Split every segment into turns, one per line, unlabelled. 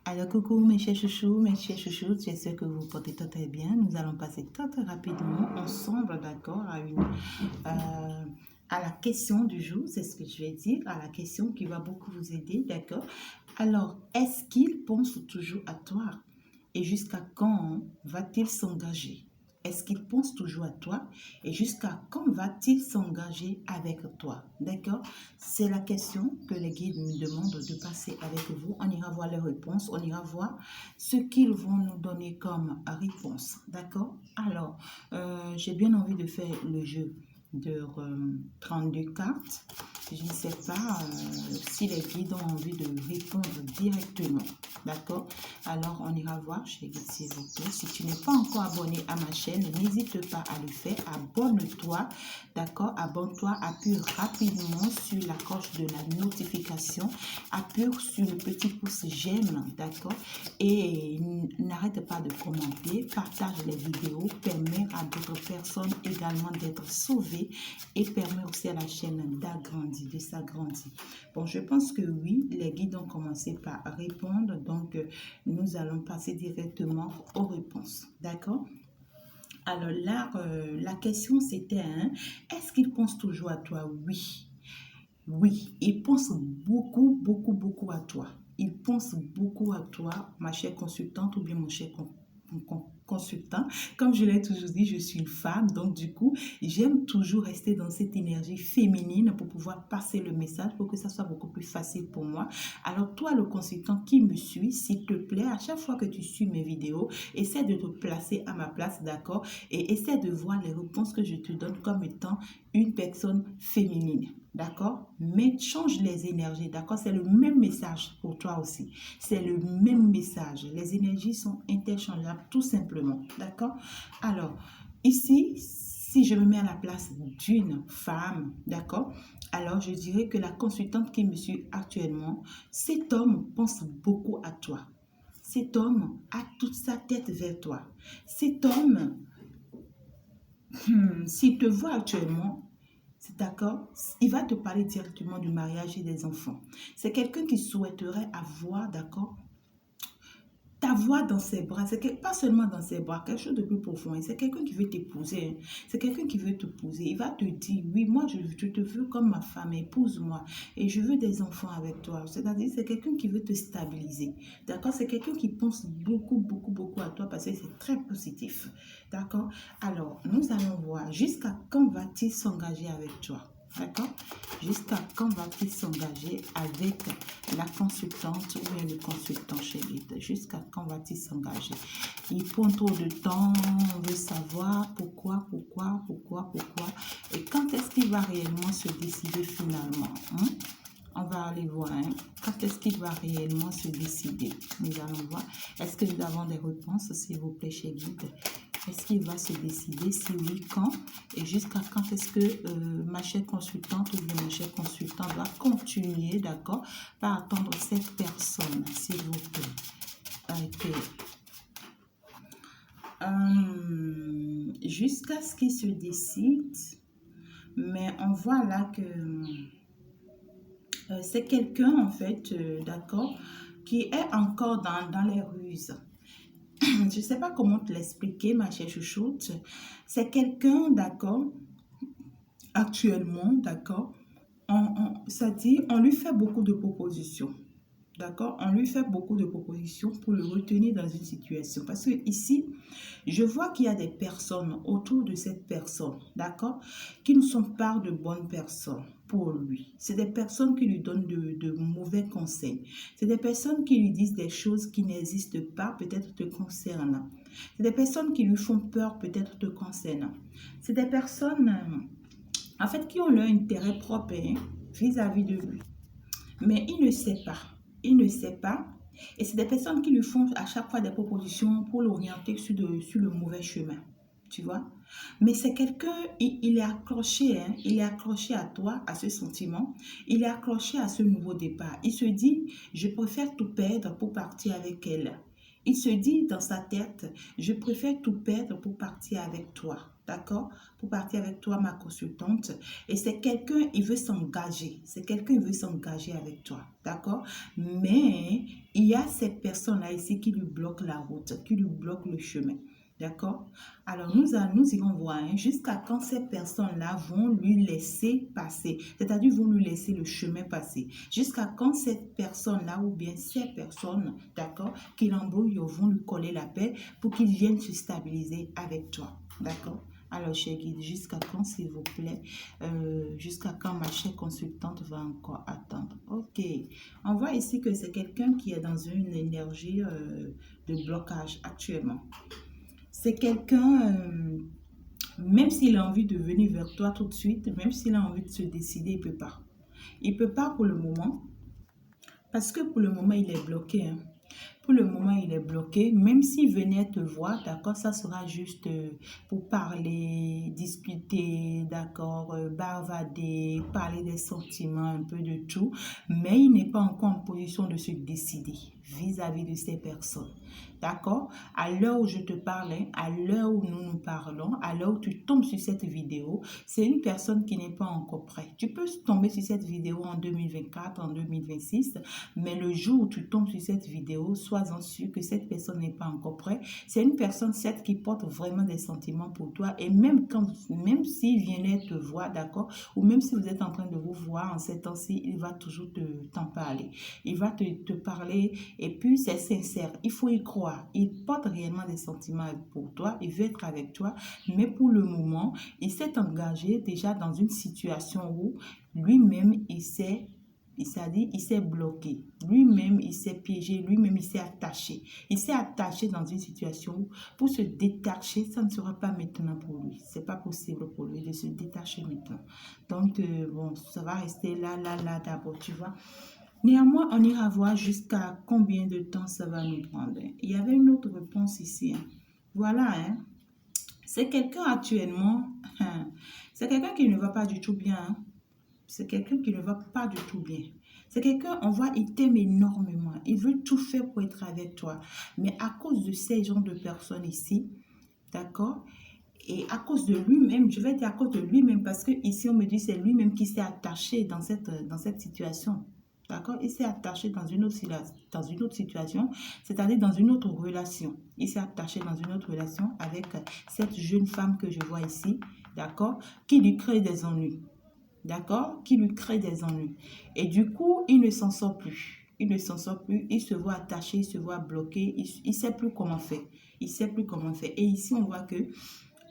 Alors coucou mes chers chouchous, j'espère que vous vous portez très très bien. Nous allons passer très très rapidement ensemble, d'accord, à la question du jour, c'est ce que je vais dire, à la question qui va beaucoup vous aider, d'accord. Alors, est-ce qu'il pense toujours à toi? Et jusqu'à quand va-t-il s'engager? Est-ce qu'il pense toujours à toi? Et jusqu'à quand va-t-il s'engager avec toi? D'accord? C'est la question que les guides me demandent de passer avec vous. On ira voir les réponses. On ira voir ce qu'ils vont nous donner comme réponse. D'accord? Alors, j'ai bien envie de faire le jeu de 32 cartes. Je ne sais pas si les guides ont envie de répondre directement. D'accord? Alors, on ira voir chez guide, s'il vous plaît. Si tu n'es pas encore abonné à ma chaîne, n'hésite pas à le faire. Abonne-toi. D'accord? Abonne-toi. Appuie rapidement sur la cloche de la notification. Appuie sur le petit pouce j'aime. D'accord? Et n'arrête pas de commenter. Partage les vidéos. Permet à d'autres personnes également d'être sauvées et permet aussi à la chaîne d'agrandir, de s'agrandir. Bon, je pense que oui, les guides ont commencé par répondre, donc nous allons passer directement aux réponses. D'accord? Alors là, la question c'était, hein, est-ce qu'il pense toujours à toi? Oui. Oui, il pense beaucoup, beaucoup, beaucoup à toi. Il pense beaucoup à toi, ma chère consultante ou bien mon cher consultant. Comme je l'ai toujours dit, je suis une femme, donc du coup, j'aime toujours rester dans cette énergie féminine pour pouvoir passer le message, pour que ça soit beaucoup plus facile pour moi. Alors toi, le consultant qui me suit, s'il te plaît, à chaque fois que tu suis mes vidéos, essaie de te placer à ma place, d'accord? Et essaie de voir les réponses que je te donne comme étant une personne féminine. D'accord? Mais change les énergies, d'accord? C'est le même message pour toi aussi. C'est le même message. Les énergies sont interchangeables, tout simplement. D'accord? Alors, ici, si je me mets à la place d'une femme, d'accord? Alors, je dirais que la consultante qui me suit actuellement, cet homme pense beaucoup à toi. Cet homme a toute sa tête vers toi. Cet homme, s'il te voit actuellement, c'est d'accord, il va te parler directement du mariage et des enfants. C'est quelqu'un qui souhaiterait avoir, d'accord, ta voix dans ses bras. C'est pas seulement dans ses bras, quelque chose de plus profond. C'est quelqu'un qui veut t'épouser. C'est quelqu'un qui veut t'épouser. Il va te dire, oui, moi, je te veux comme ma femme, épouse-moi. Et je veux des enfants avec toi. C'est-à-dire, c'est quelqu'un qui veut te stabiliser. D'accord? C'est quelqu'un qui pense beaucoup, beaucoup, beaucoup à toi parce que c'est très positif. D'accord? Alors, nous allons voir jusqu'à quand va-t-il s'engager avec toi? D'accord? Jusqu'à quand va-t-il s'engager avec la consultante ou bien le consultant chez lui? Jusqu'à quand va-t-il s'engager? Il prend trop de temps, on veut savoir pourquoi. Et quand est-ce qu'il va réellement se décider finalement? On va aller voir. Quand est-ce qu'il va réellement se décider? Nous allons voir. Est-ce que nous avons des réponses, s'il vous plaît, chez guide? Est-ce qu'il va se décider? Si oui, quand? Et jusqu'à quand est-ce que ma chère consultante ou bien mon cher consultant va continuer, d'accord, par attendre cette personne, s'il vous plaît? Ok. Jusqu'à ce qu'il se décide, mais on voit là que c'est quelqu'un, en fait, d'accord, qui est encore dans les ruses. Je ne sais pas comment te l'expliquer, ma chère chouchoute. C'est quelqu'un, d'accord, actuellement, d'accord, ça dit, on lui fait beaucoup de propositions. D'accord? On lui fait beaucoup de propositions pour le retenir dans une situation. Parce que ici, je vois qu'il y a des personnes autour de cette personne, d'accord, qui ne sont pas de bonnes personnes pour lui. C'est des personnes qui lui donnent de mauvais conseils. C'est des personnes qui lui disent des choses qui n'existent pas, peut-être te concernant. C'est des personnes qui lui font peur, peut-être te concernant. C'est des personnes, en fait, qui ont leur intérêt propre vis-à-vis de lui. Mais il ne sait pas. Il ne sait pas. Et c'est des personnes qui lui font à chaque fois des propositions pour l'orienter sur le mauvais chemin. Tu vois? Mais c'est quelqu'un, il est accroché, il est accroché à toi, à ce sentiment. Il est accroché à ce nouveau départ. Il se dit, je préfère tout perdre pour partir avec elle. Il se dit dans sa tête, je préfère tout perdre pour partir avec toi. d'accord, pour partir avec toi, ma consultante. Et c'est quelqu'un, il veut s'engager. C'est quelqu'un, il veut s'engager avec toi, d'accord. Mais il y a ces personnes-là ici qui lui bloquent la route, qui lui bloquent le chemin. D'accord? Alors, nous irons voir jusqu'à quand ces personnes-là vont lui laisser passer, c'est-à-dire vont lui laisser le chemin passer. Jusqu'à quand cette personne-là ou bien ces personnes, d'accord, qui l'embrouillent vont lui coller la paix pour qu'il vienne se stabiliser avec toi. D'accord? Alors, cher guide, jusqu'à quand, s'il vous plaît, jusqu'à quand ma chère consultante va encore attendre? Ok, on voit ici que c'est quelqu'un qui est dans une énergie de blocage actuellement. C'est quelqu'un, même s'il a envie de venir vers toi tout de suite, même s'il a envie de se décider, il ne peut pas. Il ne peut pas pour le moment, parce que pour le moment, il est bloqué. Hein. Pour le moment, il est bloqué. Même s'il venait te voir, d'accord, ça sera juste pour parler, discuter, d'accord, bavarder, parler des sentiments, un peu de tout. Mais il n'est pas encore en position de se décider vis-à-vis de ces personnes. D'accord? À l'heure où je te parlais, à l'heure où nous nous parlons, à l'heure où tu tombes sur cette vidéo, c'est une personne qui n'est pas encore prête. Tu peux tomber sur cette vidéo en 2024, en 2026, mais le jour où tu tombes sur cette vidéo, sois-en sûr que cette personne n'est pas encore prête. C'est une personne, certes, qui porte vraiment des sentiments pour toi. Et même s'il venait te voir, d'accord, ou même si vous êtes en train de vous voir en ces temps-ci, il va toujours t'en parler. Il va te parler et puis c'est sincère. Il faut y croire. Il porte réellement des sentiments pour toi. Il veut être avec toi. Mais pour le moment, il s'est engagé déjà dans une situation où lui-même, il s'est bloqué. Lui-même, il s'est piégé. Lui-même, il s'est attaché. Il s'est attaché dans une situation où, pour se détacher, ça ne sera pas maintenant pour lui. C'est pas possible pour lui de se détacher maintenant. Donc, bon, ça va rester là d'abord, tu vois. Néanmoins, on ira voir jusqu'à combien de temps ça va nous prendre. Il y avait une autre réponse ici. Hein. Voilà, hein. C'est quelqu'un actuellement, c'est quelqu'un qui ne va pas du tout bien. Hein. C'est quelqu'un qui ne va pas du tout bien. C'est quelqu'un, on voit, il t'aime énormément. Il veut tout faire pour être avec toi. Mais à cause de ces genres de personnes ici, d'accord, et à cause de lui-même, je vais dire à cause de lui-même, parce que ici on me dit c'est lui-même qui s'est attaché dans cette situation. D'accord? Il s'est attaché dans une autre situation, c'est-à-dire dans une autre relation. Il s'est attaché dans une autre relation avec cette jeune femme que je vois ici, d'accord? Qui lui crée des ennuis, d'accord? Qui lui crée des ennuis. Et du coup, il ne s'en sort plus. Il ne s'en sort plus, il se voit attaché, il se voit bloqué, il ne sait plus comment faire. Il ne sait plus comment faire. Et ici, on voit que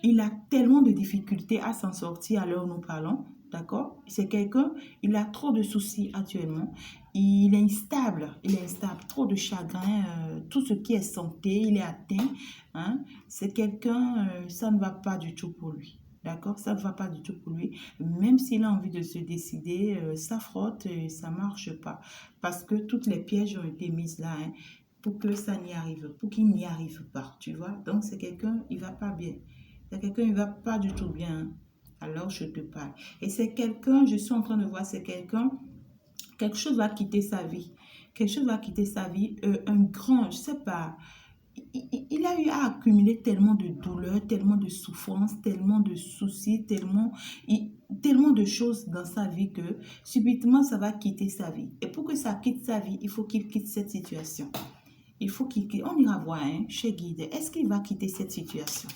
il a tellement de difficultés à s'en sortir à l'heure où nous parlons, d'accord? C'est quelqu'un, il a trop de soucis actuellement. Il est instable, trop de chagrin, tout ce qui est santé, il est atteint. Hein? C'est quelqu'un, ça ne va pas du tout pour lui. D'accord? Ça ne va pas du tout pour lui. Même s'il a envie de se décider, ça frotte, ça ne marche pas. Parce que toutes les pièges ont été mises là, hein, pour que ça n'y arrive, pour qu'il n'y arrive pas, tu vois? Donc, c'est quelqu'un, il ne va pas bien. C'est quelqu'un, il ne va pas du tout bien. Alors, je te parle. Et c'est quelqu'un, je suis en train de voir, c'est quelqu'un, quelque chose va quitter sa vie. Quelque chose va quitter sa vie. Un grand, je ne sais pas, il a eu à accumuler tellement de douleurs, tellement de souffrances, tellement de soucis, tellement de choses dans sa vie que subitement, ça va quitter sa vie. Et pour que ça quitte sa vie, il faut qu'il quitte cette situation. Il faut qu'il quitte. On ira voir, hein, chez Guide. Est-ce qu'il va quitter cette situation?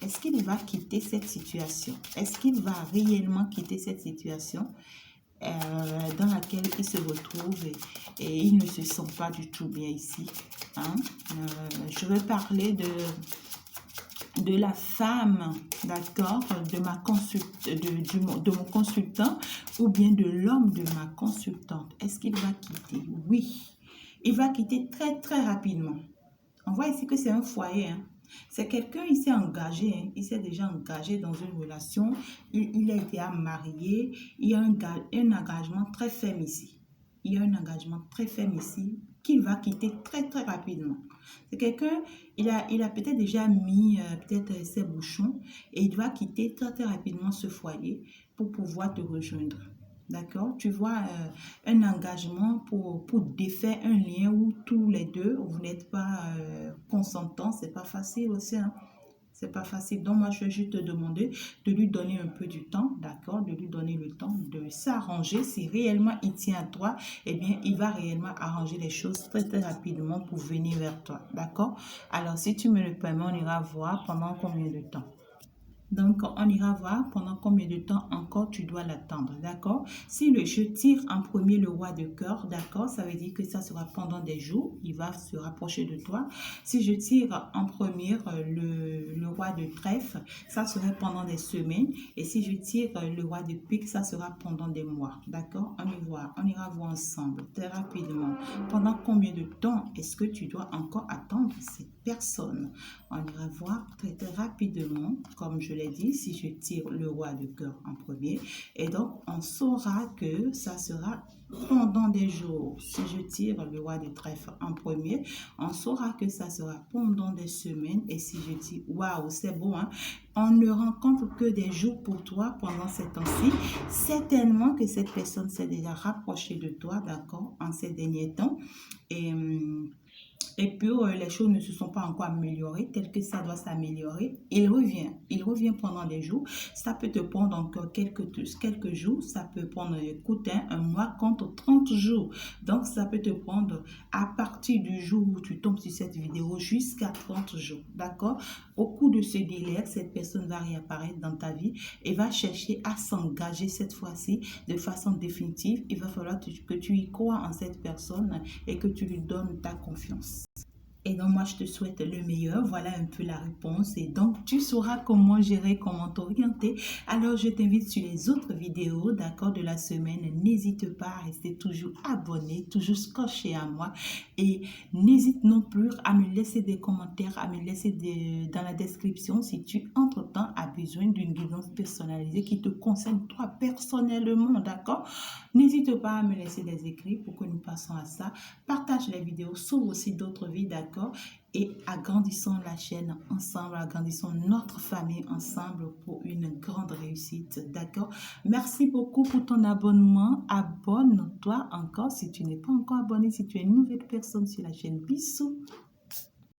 Est-ce qu'il va quitter cette situation? Est-ce qu'il va réellement quitter cette situation dans laquelle il se retrouve et il ne se sent pas du tout bien ici? Hein? Je vais parler de la femme, d'accord, de mon consultant ou bien de l'homme de ma consultante. Est-ce qu'il va quitter? Oui, il va quitter très, très rapidement. On voit ici que c'est un foyer, hein. C'est quelqu'un, il s'est engagé, hein, il s'est déjà engagé dans une relation, il a été marié, il y a un engagement très ferme ici. Il y a un engagement très ferme ici qu'il va quitter très très rapidement. C'est quelqu'un, il a peut-être déjà mis peut-être ses bouchons et il doit quitter très très rapidement ce foyer pour pouvoir te rejoindre. D'accord? Tu vois, un engagement pour défaire un lien où tous les deux, vous n'êtes pas consentants, c'est pas facile aussi. Hein? C'est pas facile. Donc, moi, je vais juste te demander de lui donner un peu du temps, d'accord? De lui donner le temps de s'arranger. Si réellement il tient à toi, eh bien, il va réellement arranger les choses très, très rapidement pour venir vers toi, d'accord? Alors, si tu me le permets, on ira voir pendant combien de temps. Donc, on ira voir pendant combien de temps encore tu dois l'attendre, d'accord? Si le jeu tire en premier le roi de cœur, d'accord, ça veut dire que ça sera pendant des jours, il va se rapprocher de toi. Si je tire en premier le roi de trèfle, ça sera pendant des semaines. Et si je tire le roi de pique, ça sera pendant des mois, d'accord? On ira voir ensemble très rapidement. Pendant combien de temps est-ce que tu dois encore attendre cette personne? On ira voir très, très rapidement, comme je l'ai dit, si je tire le roi de cœur en premier. Et donc, on saura que ça sera pendant des jours. Si je tire le roi de trèfle en premier, on saura que ça sera pendant des semaines. Et si je dis, waouh, c'est bon, hein? On ne rencontre que des jours pour toi pendant ces temps-ci. Certainement que cette personne s'est déjà rapprochée de toi, d'accord, en ces derniers temps. Et puis, les choses ne se sont pas encore améliorées telles que ça doit s'améliorer. Il revient pendant des jours. Ça peut te prendre encore quelques jours. Ça peut prendre, écoute, un mois contre 30 jours. Donc, ça peut te prendre à partir du jour où tu tombes sur cette vidéo jusqu'à 30 jours. D'accord? Au cours de ce délai, cette personne va réapparaître dans ta vie et va chercher à s'engager cette fois-ci de façon définitive. Il va falloir que tu y crois en cette personne et que tu lui donnes ta confiance. Et donc, moi, je te souhaite le meilleur. Voilà un peu la réponse. Et donc, tu sauras comment gérer, comment t'orienter. Alors, je t'invite sur les autres vidéos, d'accord, de la semaine. N'hésite pas à rester toujours abonné, toujours scotché à moi. Et n'hésite non plus à me laisser des commentaires, à me laisser dans la description si tu, entre-temps, as besoin d'une guidance personnalisée qui te concerne toi personnellement, d'accord? N'hésite pas à me laisser des écrits pour que nous passions à ça. Partage les vidéos, sauve aussi d'autres vies, d'accord? Et agrandissons la chaîne ensemble, agrandissons notre famille ensemble pour une grande réussite, d'accord? Merci beaucoup pour ton abonnement. Abonne-toi encore si tu n'es pas encore abonné, si tu es une nouvelle personne sur la chaîne. Bisous!